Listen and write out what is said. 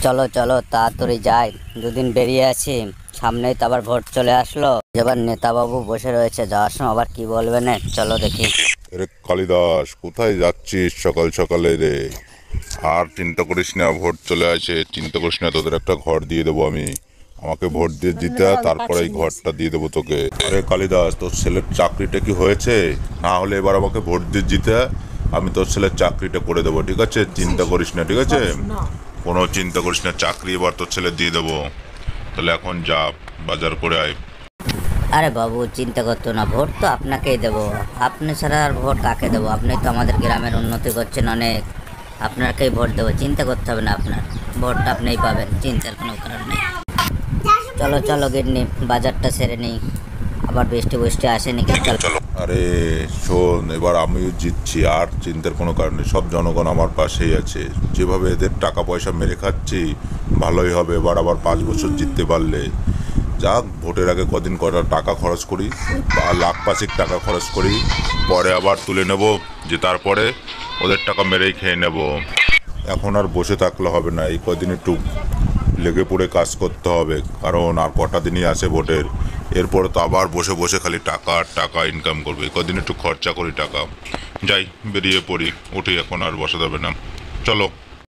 চলো চলো তাড়াতাড়ি যাই, দুদিন বেরিয়ে আছি, সামনেই তো আবার ভোট চলে আসলো। এবার নেতা বাবু বসে রয়েছে, যাওয়ার সময় আবার কি বলবে না, চলো দেখি। রে কালিদাস, কোথায় যাচ্ছিস সকাল সকালে রে? আর চিন্তা করিস না, ভোট চলে আসে, চিন্তা করিস না, তোদের একটা ঘর দিয়ে দেবো আমি। আমাকে ভোট দিয়ে দিতে হয়, তারপরে এই ঘরটা দিয়ে দেবো তোকে। আরে কালিদাস, তোর ছেলের চাকরিটা কি হয়েছে? না হলে এবার আমাকে ভোট দিয়ে দিতে হয়, আমি তোর ছেলের চাকরিটা করে দেবো, ঠিক আছে? চিন্তা করিস না, ঠিক আছে? কোনো চিন্তা করিস না, চাকরি এবার তোর ছেলে দিয়ে দেবো। তাহলে এখন যা, বাজার করে আয়। আরে বাবু চিন্তা করতো না, ভোট তো আপনাকেই দেবো। আপনি ছাড়া আর ভোট কাকে দেবো? আপনি তো আমাদের গ্রামের উন্নতি করছেন অনেক, আপনাকেই ভোট দেবো, চিন্তা করতে হবে না আপনার। ভোটটা আপনিই পাবেন, চিন্তার কোনো কারণ নেই। চলো চলো গিন্নি, বাজারটা সেরে নিই, আবার বৃষ্টি বৃষ্টি আসেনি কি। চলো। আরে শোন, এবার আমিও জিতছি, আর চিন্তার কোনো কারণ নেই, সব জনগণ আমার পাশেই আছে। যেভাবে এদের টাকা পয়সা মেরে খাচ্ছি, ভালোই হবে এবার আবার 5 বছর জিততে পারলে। যাক, ভোটের আগে কদিন কটা টাকা খরচ করি, বা লাখ পাঁচেক টাকা খরচ করি, পরে আবার তুলে নেব, যে তারপরে ওদের টাকা মেরেই খেয়ে নেব। এখন আর বসে থাকলে হবে না, এই কদিন একটু লেগে পড়ে কাজ করতে হবে, কারণ আর কটা দিনই আছে ভোটের। এরপর তো আবার বসে বসে খালি টাকা আর টাকা ইনকাম করবে, কদিন একটু খরচা করি টাকা। যাই, বেরিয়ে পড়ি, উঠি, এখন আর বসা যাবে না, চলো।